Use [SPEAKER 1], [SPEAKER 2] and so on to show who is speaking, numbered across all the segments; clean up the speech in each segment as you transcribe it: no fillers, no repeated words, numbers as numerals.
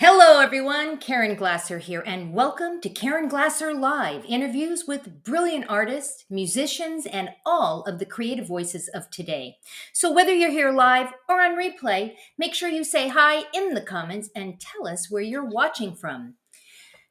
[SPEAKER 1] Hello, everyone. Caren Glasser here, and welcome to Caren Glasser Live interviews with brilliant artists, musicians, and all of the creative voices of today. So, whether you're here live or on replay, make sure you say hi in the comments and tell us where you're watching from.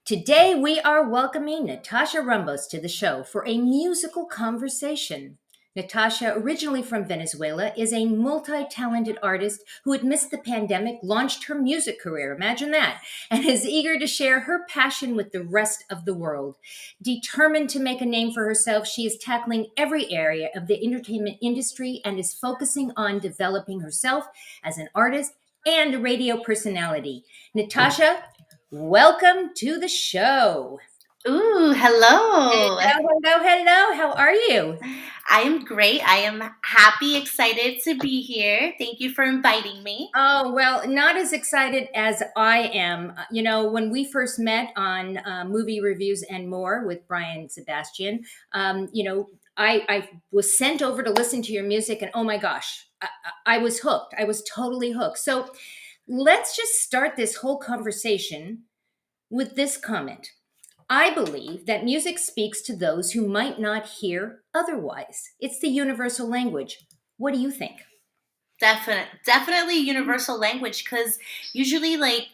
[SPEAKER 1] Today, we are welcoming Nathasha Rumbos to the show for a musical conversation. Nathasha, originally from Venezuela, is a multi talented artist who, amidst the pandemic, launched her music career. Imagine that. And is eager to share her passion with the rest of the world. Determined to make a name for herself, she is tackling every area of the entertainment industry and is focusing on developing herself as an artist and a radio personality. Nathasha, welcome to the show.
[SPEAKER 2] Ooh, hello.
[SPEAKER 1] Hello. How are you?
[SPEAKER 2] I am great. I am happy, excited to be here. Thank you for inviting me.
[SPEAKER 1] Oh, well, not as excited as I am. When we first met on movie reviews and more with Brian Sebastian, I was sent over to listen to your music, and oh my gosh, I was hooked. I was totally hooked. So let's just start this whole conversation with this comment. I believe that music speaks to those who might not hear otherwise. It's the universal language. What do you think?
[SPEAKER 2] Definitely universal language because usually,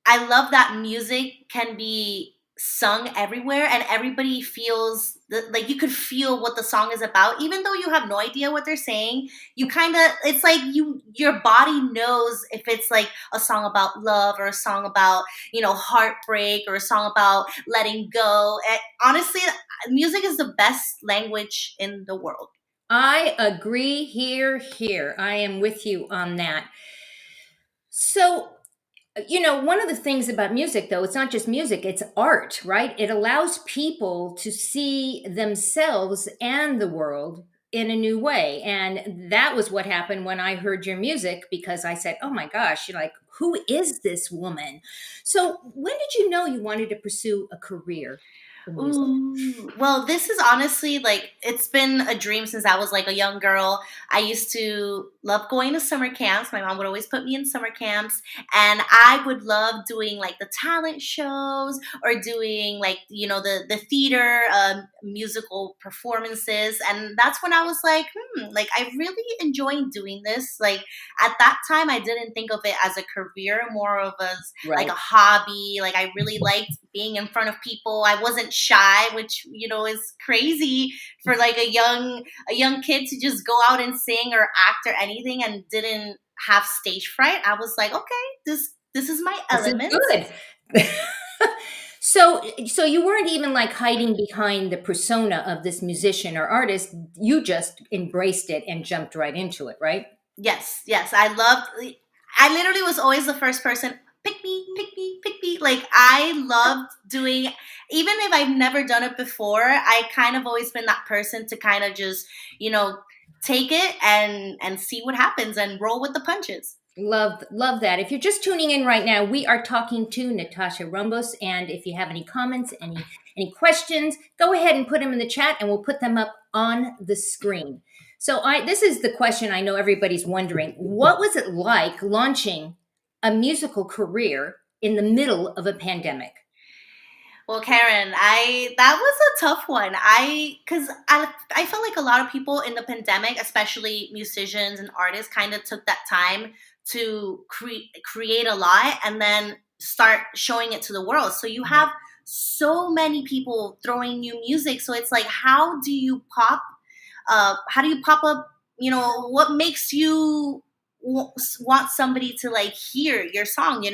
[SPEAKER 2] I love that music can be sung everywhere and everybody feels like you could feel what the song is about even though you have no idea what they're saying. You kind of it's like your body knows if it's like a song about love or a song about heartbreak or a song about letting go. And honestly, music is the best language in the world.
[SPEAKER 1] I agree here. I am with you on that. So, one of the things about music, though, it's not just music, it's art, right? It allows people to see themselves and the world in a new way. And that was what happened when I heard your music because I said, oh my gosh, you're like, who is this woman? So, when did you know you wanted to pursue a career in music?
[SPEAKER 2] Ooh. Well, this is honestly like it's been a dream since I was like a young girl. I used to love going to summer camps. My mom would always put me in summer camps, and I would love doing like the talent shows or doing like the theater musical performances. And that's when I was like, like I really enjoy doing this. Like at that time, I didn't think of it as a career, more of as like a
[SPEAKER 1] Right.
[SPEAKER 2] hobby. Like I really liked being in front of people. I wasn't shy, which is crazy for like a young kid to just go out and sing or act or anything and didn't have stage fright. I was like, okay, this is my
[SPEAKER 1] This is
[SPEAKER 2] element.
[SPEAKER 1] good. So you weren't even like hiding behind the persona of this musician or artist. You just embraced it and jumped right into it, right?
[SPEAKER 2] Yes, yes. I literally was always the first person, pick me, pick me, pick me. Like I loved doing, even if I've never done it before, I kind of always been that person to kind of just, you know, take it and see what happens and roll with the punches.
[SPEAKER 1] Love that. If you're just tuning in right now, we are talking to Nathasha Rumbos, and if you have any comments, any questions, go ahead and put them in the chat, and we'll put them up on the screen. So, I this is the question I know everybody's wondering: what was it like launching a musical career in the middle of a pandemic?
[SPEAKER 2] Well, Karen, I that was a tough one. I felt like a lot of people in the pandemic, especially musicians and artists, kind of took that time to create a lot and then start showing it to the world. So you have so many people throwing new music. So it's like, how do you pop up? What makes you want somebody to like hear your song.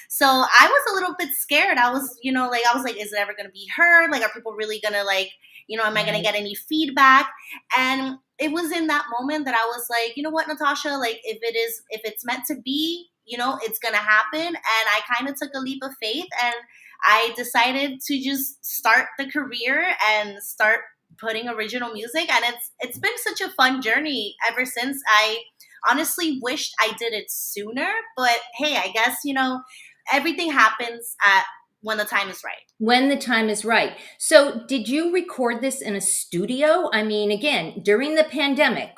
[SPEAKER 2] So I was a little bit scared. I was like, is it ever gonna be heard? Like, are people really gonna like, am I gonna
[SPEAKER 1] Right.
[SPEAKER 2] get any feedback? And it was in that moment that I was like, you know what, Natasha, like if it's meant to be, it's gonna happen. And I kind of took a leap of faith and I decided to just start the career and start putting original music. And it's been such a fun journey ever since. I honestly wished I did it sooner, but hey, I guess everything happens at when the time is right.
[SPEAKER 1] When the time is right. So, did you record this in a studio? I mean, again, during the pandemic,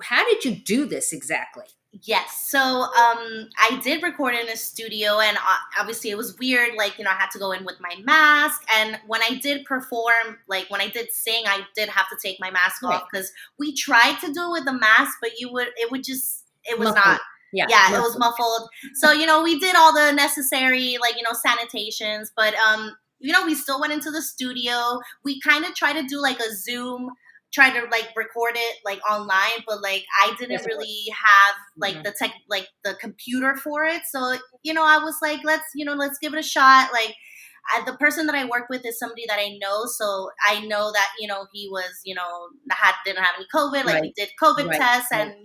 [SPEAKER 1] how did you do this exactly?
[SPEAKER 2] Yes. So I did record in a studio, and obviously it was weird. Like, I had to go in with my mask. And when I did perform, like when I did sing, I did have to take my mask off
[SPEAKER 1] Right.
[SPEAKER 2] because we tried to do it with the mask, but it was not.
[SPEAKER 1] Muffled. Yeah.
[SPEAKER 2] Yeah, it was
[SPEAKER 1] Muffled.
[SPEAKER 2] muffled. So, we did all the necessary, like, sanitations, but, we still went into the studio. We kind of tried to do like a Zoom, try to like record it like online, but like I didn't
[SPEAKER 1] Doesn't work.
[SPEAKER 2] really have like
[SPEAKER 1] Mhm.
[SPEAKER 2] the tech, like the computer for it. So, I was like, let's give it a shot. Like, the person that I work with is somebody that I know, so I know that he was didn't have any COVID. Like, we
[SPEAKER 1] Right.
[SPEAKER 2] did COVID
[SPEAKER 1] Right.
[SPEAKER 2] tests,
[SPEAKER 1] Right.
[SPEAKER 2] and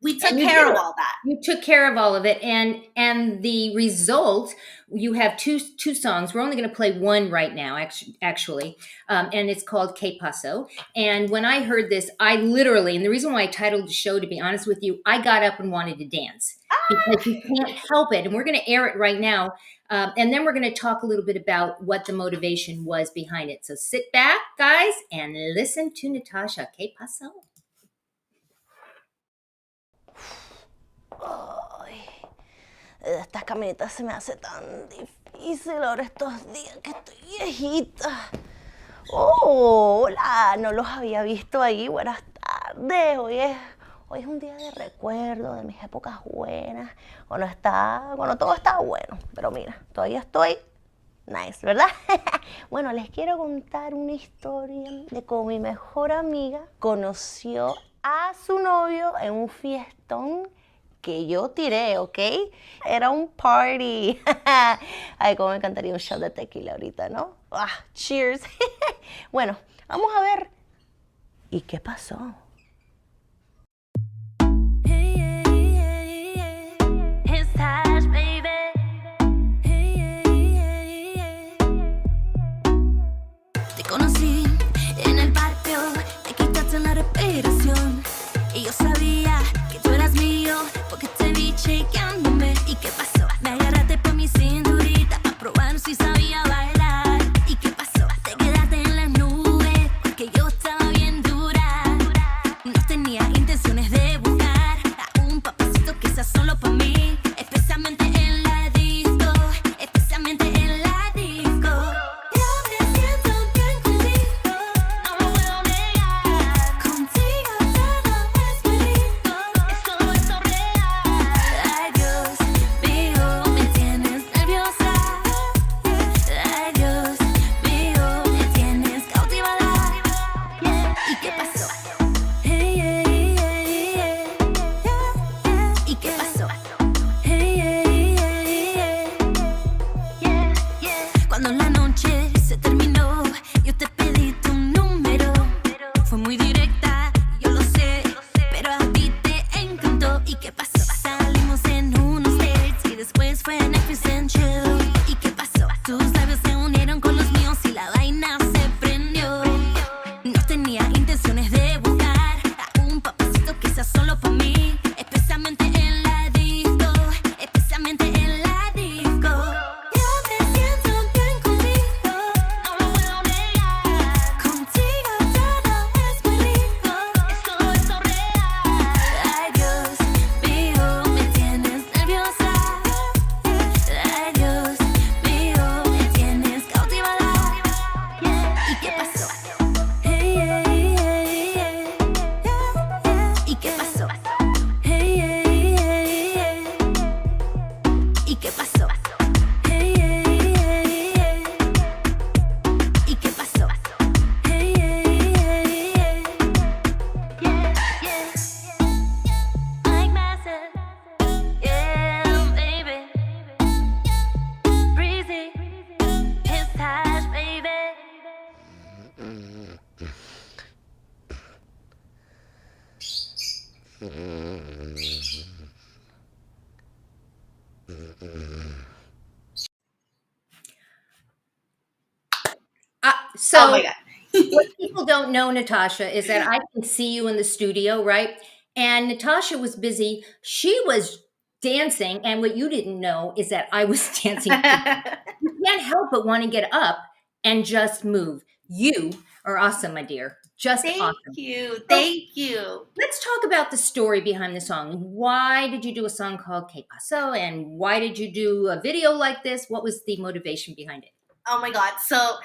[SPEAKER 2] we took
[SPEAKER 1] And you
[SPEAKER 2] care
[SPEAKER 1] did
[SPEAKER 2] of
[SPEAKER 1] it.
[SPEAKER 2] all that.
[SPEAKER 1] You took care of all of it, and the result. You have two songs. We're only going to play one right now, actually, and it's called "Que Paso." And when I heard this, I literally, and the reason why I titled the show, to be honest with you, I got up and wanted to dance because you can't help it. And we're going to air it right now, and then we're going to talk a little bit about what the motivation was behind it. So sit back, guys, and listen to Natasha. Que Paso.
[SPEAKER 3] Ay, estas caminitas se me hace tan difícil ahora estos días que estoy viejita. Oh, hola, no los había visto ahí. Buenas tardes. Hoy es un día de recuerdo de mis épocas buenas, cuando todo estaba bueno. Pero mira, todavía estoy nice, ¿verdad? Bueno, les quiero contar una historia de cómo mi mejor amiga conoció a su novio en un fiestón que yo tiré, ¿ok? Era un party. Ay, cómo me encantaría un shot de tequila ahorita, ¿no? Ah, cheers. Bueno, vamos a ver. ¿Y qué pasó?
[SPEAKER 4] Te conocí en el patio, te quitaste la respiración y yo sabía que tú eras mío porque te vi chequeándome. ¿Y qué pasó? Me agarraste por mi cinturita para probar si sabía bailar. ¿Y qué pasó? Te quedaste en las nubes porque yo estaba bien dura. No tenía intenciones de buscar a un papacito que sea solo para mí, especialmente en la disco, especialmente en la disco. Yo me siento bien contigo, no lo puedo negar. Contigo todo es muy rico, es todo esto real. Ay, Dios mío, me tienes nerviosa. Ay, Dios mío, me tienes cautivada. ¿Y qué pasó? ¿Y qué pasó? Cuando la noche se terminó, yo te pedí tu número. Fue muy directa, yo lo sé, pero a ti te encantó. ¿Y qué pasó? Salimos en unos dates y después fue Netflix and chill. ¿Y qué pasó? Tus labios se unieron con los míos y la vaina se prendió. No tenía intenciones de buscar a un papacito que sea solo para mí, especialmente en la disco, especialmente en la disco. Yo me siento bien contigo, no lo puedo negar. Contigo todo es muy rico, es todo esto real. Ay, Dios mío, me tienes nerviosa. Ay, Dios mío, me tienes cautivada. ¿Y qué pasó? ¿Y qué pasó? ¿Y qué pasó? ¿Y qué pasó? Like massive, yeah, baby. Breezy, his touch, baby.
[SPEAKER 2] Oh my
[SPEAKER 1] So
[SPEAKER 2] god.
[SPEAKER 1] what people don't know, Natasha, is that I can see you in the studio, right? And Natasha was busy. She was dancing. And what you didn't know is that I was dancing too. You can't help but want to get up and just move. You are awesome, my dear. Just
[SPEAKER 2] Thank
[SPEAKER 1] awesome.
[SPEAKER 2] you.
[SPEAKER 1] So
[SPEAKER 2] Thank you.
[SPEAKER 1] let's talk about the story behind the song. Why did you do a song called Que Paso? And why did you do a video like this? What was the motivation behind it?
[SPEAKER 2] Oh my God. So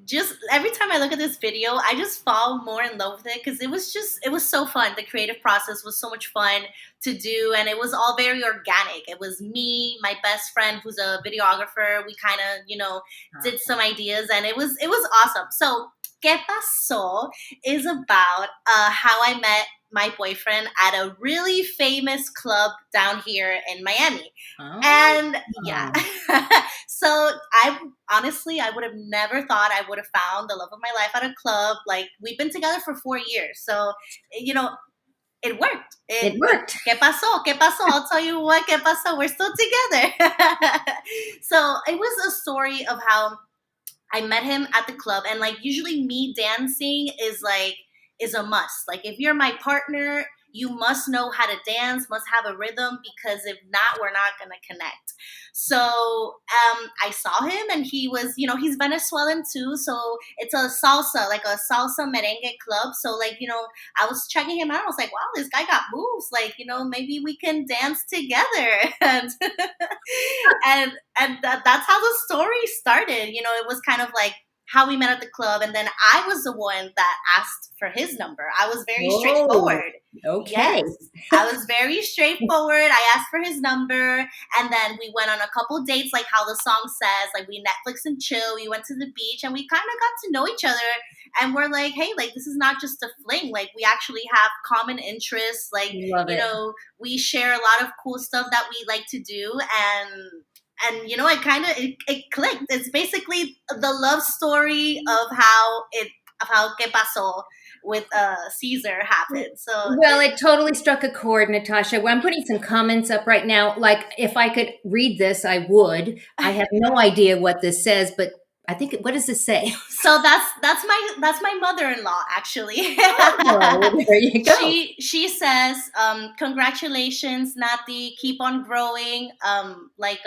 [SPEAKER 2] just every time I look at this video, I just fall more in love with it because it was so fun. The creative process was so much fun to do, and it was all very organic. It was me, my best friend who's a videographer. We kind of, did some ideas, and it was awesome. So Que Paso is about how I met my boyfriend at a really famous club down here in Miami.
[SPEAKER 1] Oh.
[SPEAKER 2] And yeah. So I would have never thought I would have found the love of my life at a club. Like, we've been together for 4 years. So, it worked.
[SPEAKER 1] It worked.
[SPEAKER 2] ¿Qué pasó? ¿Qué pasó? I'll tell you what, ¿qué pasó? We're still together. So it was a story of how I met him at the club, and like usually me dancing is a must. Like, if you're my partner, you must know how to dance, must have a rhythm, because if not, we're not gonna connect. So I saw him, and he was, he's Venezuelan too. So it's a salsa, like a salsa merengue club. So like, I was checking him out. I was like, wow, this guy got moves. Like, maybe we can dance together. And that's how the story started. It was kind of like how we met at the club, and then I was the one that asked for his number. I was very straightforward.
[SPEAKER 1] Okay.
[SPEAKER 2] Yes, I was very straightforward. I asked for his number, and then we went on a couple dates, like how the song says. Like, we Netflix and chill. We went to the beach, and we kind of got to know each other. And we're like, hey, like, this is not just a fling. Like, we actually have common interests. Like, we share a lot of cool stuff that we like to do, and it clicked. It's basically the love story of how Que Paso with Caesar happened. So,
[SPEAKER 1] well, it totally struck a chord, Natasha. Well, I'm putting some comments up right now. Like, if I could read this, I would. I have no idea what this says, but I think, what does this say?
[SPEAKER 2] So that's my mother-in-law, actually.
[SPEAKER 1] Oh, there you go.
[SPEAKER 2] She says, congratulations, Nati, keep on growing, like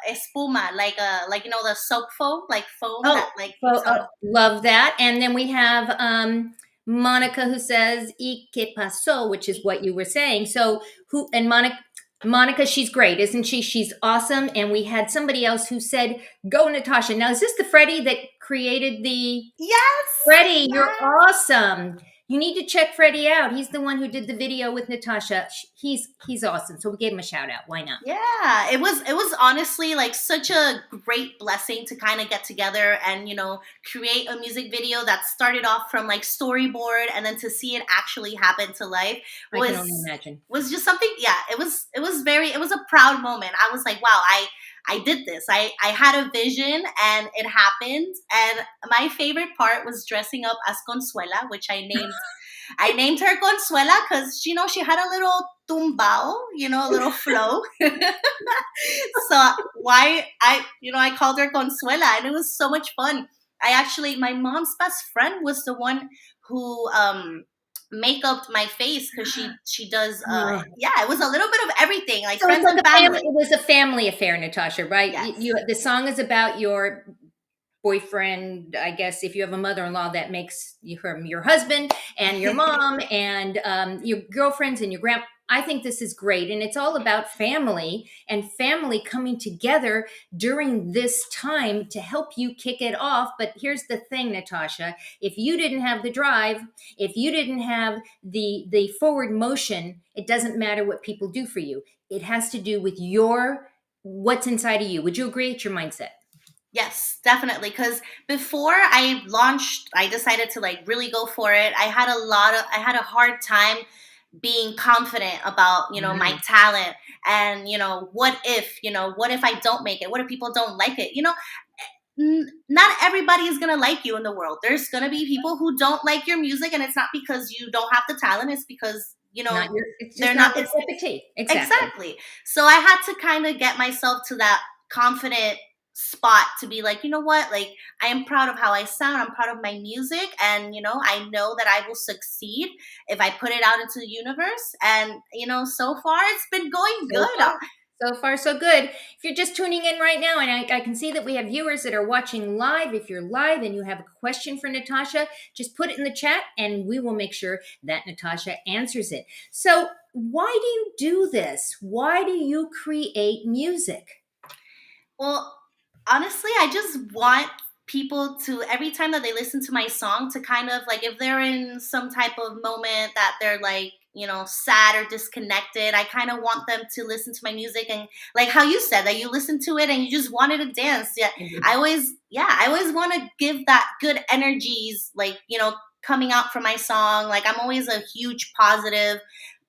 [SPEAKER 2] espuma, like the soap foam, like foam.
[SPEAKER 1] Love that. And then we have Monica, who says "Y que pasó," which is what you were saying. So Monica, she's great, isn't she? She's awesome. And we had somebody else who said, go, Natasha. Now, is this the Freddie that created the...
[SPEAKER 2] Yes!
[SPEAKER 1] Freddie, you're awesome. You need to check Freddie out. He's the one who did the video with Natasha. He's awesome. So we gave him a shout out. Why not?
[SPEAKER 2] Yeah, it was honestly like such a great blessing to kind of get together and, create a music video that started off from like storyboard, and then to see it actually happen to life
[SPEAKER 1] I can only imagine.
[SPEAKER 2] Was just something. Yeah, it was a proud moment. I was like, wow, I did this. I had a vision, and it happened. And my favorite part was dressing up as Consuela, which I named her Consuela because, she had a little tumbao, a little flow. So I called her Consuela, and it was so much fun. My mom's best friend was the one who make-upped my face, because she does it was a little bit of everything, like
[SPEAKER 1] so
[SPEAKER 2] friends and family.
[SPEAKER 1] It was a family affair, Natasha, right?
[SPEAKER 2] Yes.
[SPEAKER 1] The song is about your boyfriend. I guess if you have a mother-in-law, that makes your husband, and your mom, and your girlfriends, and your grandma. I think this is great. And it's all about family, and family coming together during this time to help you kick it off. But here's the thing, Natasha, if you didn't have the drive, if you didn't have the forward motion, it doesn't matter what people do for you. It has to do with what's inside of you. Would you agree? It's your mindset.
[SPEAKER 2] Yes, definitely. Because before I launched, I decided to like really go for it. I had a hard time being confident about, my talent, and, what if I don't make it? What if people don't like it? Not everybody is going to like you in the world. There's going to be people who don't like your music, and it's not because you don't have the talent. It's because,
[SPEAKER 1] they're not your cup of tea.
[SPEAKER 2] Exactly. So I had to kind of get myself to that confident spot to be like, you know what, like, I am proud of how I sound. I'm proud of my music, and I know that I will succeed if I put it out into the universe. And so far it's been going good.
[SPEAKER 1] So far, so good. If you're just tuning in right now, and I can see that we have viewers that are watching live. If you're live and you have a question for Natasha, just put it in the chat and we will make sure that Natasha answers it. So, why do you do this? Why do you create music?
[SPEAKER 2] Well, honestly, I just want people to, every time that they listen to my song, to kind of like, if they're in some type of moment that they're like, sad or disconnected, I kind of want them to listen to my music, and like how you said that you listen to it and you just wanted to dance. Yeah, I always want to give that good energies, like, coming out from my song. Like, I'm always a huge positive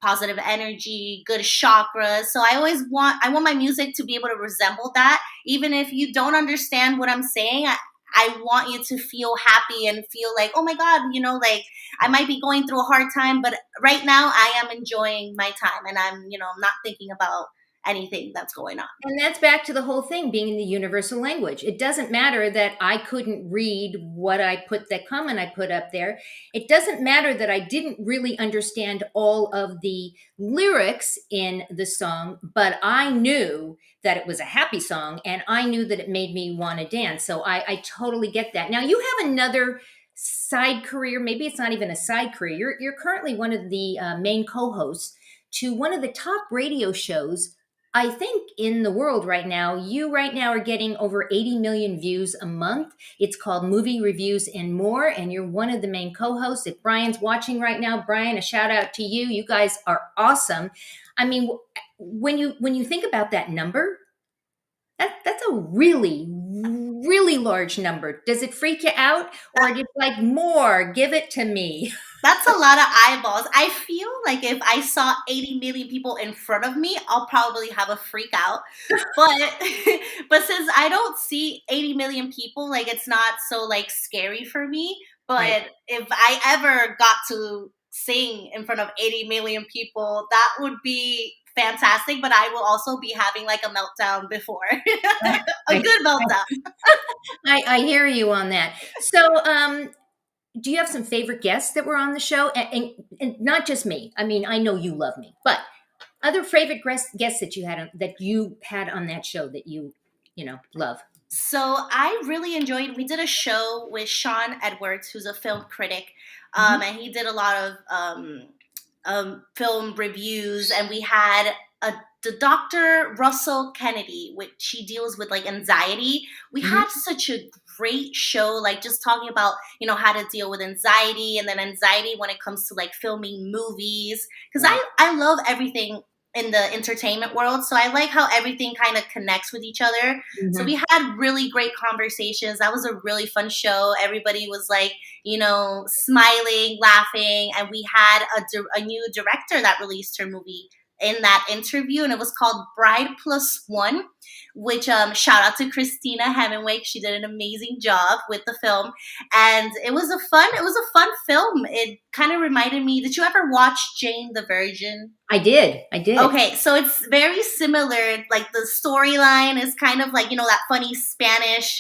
[SPEAKER 2] energy, good chakras. So I want my music to be able to resemble that. Even if you don't understand what I'm saying, I want you to feel happy and feel like, oh my God, like I might be going through a hard time, but right now I am enjoying my time, and I'm not thinking about anything that's going on.
[SPEAKER 1] And that's back to the whole thing being the universal language. It doesn't matter that I couldn't read what that comment I put up there. It doesn't matter that I didn't really understand all of the lyrics in the song, but I knew that it was a happy song and I knew that it made me want to dance. So I totally get that. Now, you have another side career. Maybe it's not even a side career. You're currently one of the main co-hosts to one of the top radio shows, I think, in the world right now. You right now are getting over 80 million views a month. It's called Movie Reviews and More, and you're one of the main co-hosts. If Brian's watching right now, Brian, a shout out to you. You guys are awesome. I mean, when you think about that number, that's a really, really large number. Does it freak you out, or just like, more, give it to me?
[SPEAKER 2] That's a lot of eyeballs. I feel like if I saw 80 million people in front of me, I'll probably have a freak out. But but since I don't see 80 million people, like, it's not so like scary for me. But
[SPEAKER 1] Right.
[SPEAKER 2] if I ever got to sing in front of 80 million people, that would be fantastic. But I will also be having like a meltdown before. A good meltdown.
[SPEAKER 1] I hear you on that. So, do you have some favorite guests that were on the show? And not just me. I mean, I know you love me, but other favorite guests that you had on that show that you love.
[SPEAKER 2] So I really enjoyed. We did a show with Sean Edwards, who's a film critic,
[SPEAKER 1] Mhm.
[SPEAKER 2] and he did a lot of film reviews. And we had the Dr. Russell Kennedy, which he deals with like anxiety. We
[SPEAKER 1] Mhm.
[SPEAKER 2] had such a great show, like just talking about how to deal with anxiety, and then anxiety when it comes to like filming movies. Because
[SPEAKER 1] Right.
[SPEAKER 2] I love everything in the entertainment world, so I like how everything kind of connects with each other. So
[SPEAKER 1] Mhm.
[SPEAKER 2] we had really great conversations. That was a really fun show. Everybody was like, smiling, laughing, and we had a new director that released her movie in that interview, and it was called Bride Plus One, which shout out to Christina Hemingway. She did an amazing job with the film, and it was a fun film. It kind of reminded me. Did you ever watch Jane the Virgin?
[SPEAKER 1] I did. I did.
[SPEAKER 2] Okay, so it's very similar. Like, the storyline is kind of like, that funny Spanish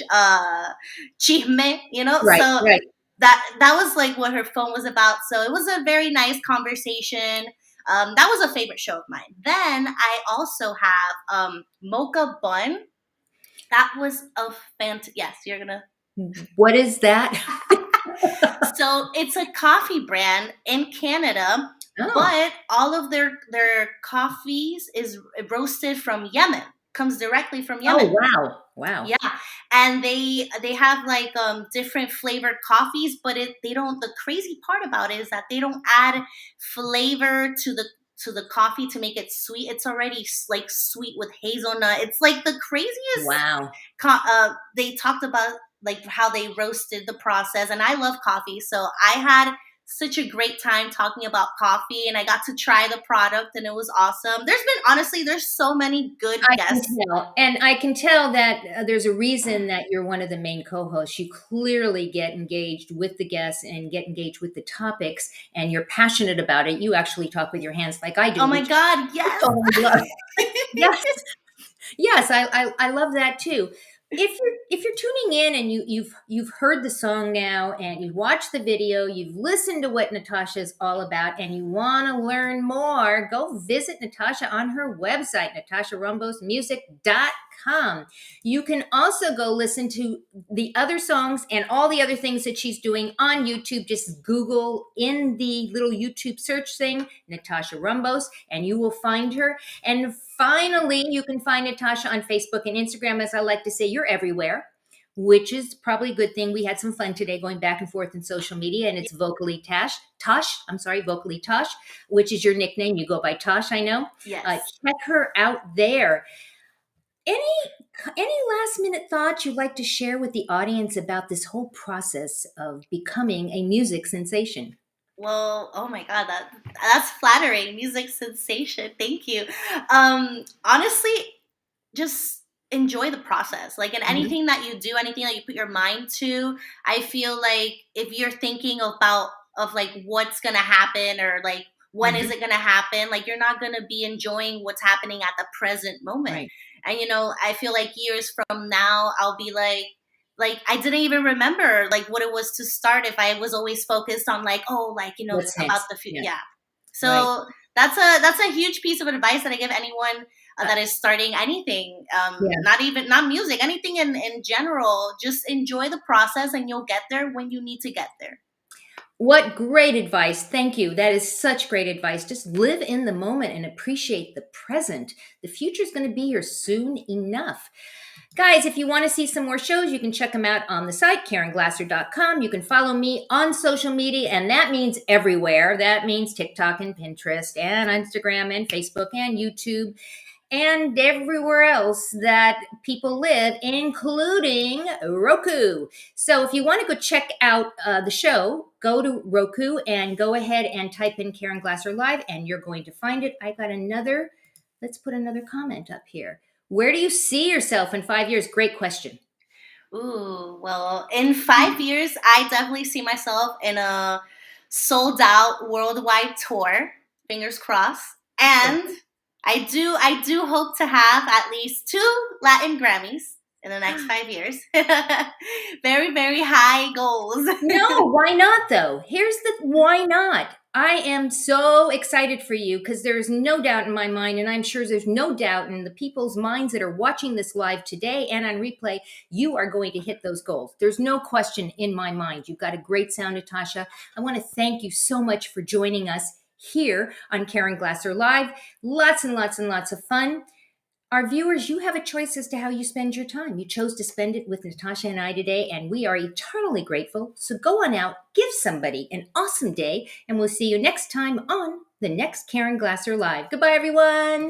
[SPEAKER 2] chisme,
[SPEAKER 1] Right.
[SPEAKER 2] So
[SPEAKER 1] Right.
[SPEAKER 2] that was like what her film was about. So it was a very nice conversation. That was a favorite show of mine. Then I also have Mocha Bun. That was a yes, you're gonna.
[SPEAKER 1] What is that?
[SPEAKER 2] So it's a coffee brand in Canada,
[SPEAKER 1] Oh.
[SPEAKER 2] but all of their coffees is roasted from Yemen. Comes directly from Yemen.
[SPEAKER 1] Oh, wow. Wow.
[SPEAKER 2] Yeah, and they have like different flavored coffees, but they don't. The crazy part about it is that they don't add flavor to the coffee to make it sweet. It's already like sweet with hazelnut. It's like the craziest.
[SPEAKER 1] Wow.
[SPEAKER 2] They talked about like how they roasted the process, and I love coffee, so I had such a great time talking about coffee, and I got to try the product, and it was awesome. There's so many good
[SPEAKER 1] I can
[SPEAKER 2] guests.
[SPEAKER 1] tell. And I can tell that there's a reason that you're one of the main co-hosts. You clearly get engaged with the guests and get engaged with the topics, and you're passionate about it. You actually talk with your hands like I do.
[SPEAKER 2] Oh my
[SPEAKER 1] which
[SPEAKER 2] God,
[SPEAKER 1] I
[SPEAKER 2] yes.
[SPEAKER 1] totally love. Yes. Yes, I love that too. If you're tuning in and you've heard the song now and you've watched the video, you've listened to what Natasha is all about, and you want to learn more, go visit Natasha on her website, natasharumbosmusic.com. You can also go listen to the other songs and all the other things that she's doing on YouTube. Just Google in the little YouTube search thing, Natasha Rumbos, and you will find her. And finally, you can find Natasha on Facebook and Instagram. As I like to say, you're everywhere, which is probably a good thing. We had some fun today going back and forth in social media, and it's Vocally Vocally Tosh, which is your nickname. You go by Tosh, I know.
[SPEAKER 2] Yes.
[SPEAKER 1] Check her out there. Any last minute thoughts you'd like to share with the audience about this whole process of becoming a music sensation?
[SPEAKER 2] Well, oh my God, that's flattering. Music sensation. Thank you. Honestly, just enjoy the process. Like in
[SPEAKER 1] Mhm.
[SPEAKER 2] anything that you do, anything that you put your mind to, I feel like if you're thinking about of like what's gonna happen or like when is
[SPEAKER 1] Mhm.
[SPEAKER 2] it gonna happen, like you're not gonna be enjoying what's happening at the present moment.
[SPEAKER 1] Right.
[SPEAKER 2] And I feel like years from now, I'll be like I didn't even remember like what it was to start if I was always focused on like, oh, like,
[SPEAKER 1] What's
[SPEAKER 2] about
[SPEAKER 1] next?
[SPEAKER 2] the future.
[SPEAKER 1] Yeah.
[SPEAKER 2] Yeah.
[SPEAKER 1] Right.
[SPEAKER 2] So that's a huge piece of advice that I give anyone that is starting anything,
[SPEAKER 1] Yeah.
[SPEAKER 2] not music, anything in general. Just enjoy the process, and you'll get there when you need to get there.
[SPEAKER 1] What great advice. Thank you. That is such great advice. Just live in the moment and appreciate the present. The future is going to be here soon enough. Guys, if you want to see some more shows, you can check them out on the site, KarenGlasser.com. You can follow me on social media, and that means everywhere. That means TikTok and Pinterest and Instagram and Facebook and YouTube and everywhere else that people live, including Roku. So if you want to go check out the show, go to Roku and go ahead and type in Karen Glasser Live, and you're going to find it. I got another, let's put another comment up here. Where do you see yourself in 5 years? Great question.
[SPEAKER 2] Ooh, well, in 5 years, I definitely see myself in a sold out worldwide tour. Fingers crossed. And I do hope to have at least 2 Latin Grammys in the next 5 years. Very, very high goals.
[SPEAKER 1] No, why not though? Here's the why not. I am so excited for you because there's no doubt in my mind, and I'm sure there's no doubt in the people's minds that are watching this live today and on replay, you are going to hit those goals. There's no question in my mind. You've got a great sound, Natasha. I want to thank you so much for joining us here on Karen Glasser Live. Lots and lots and lots of fun. Our viewers, you have a choice as to how you spend your time. You chose to spend it with Natasha and I today, and we are eternally grateful. So go on out, give somebody an awesome day, and we'll see you next time on the next Karen Glasser Live. Goodbye, everyone.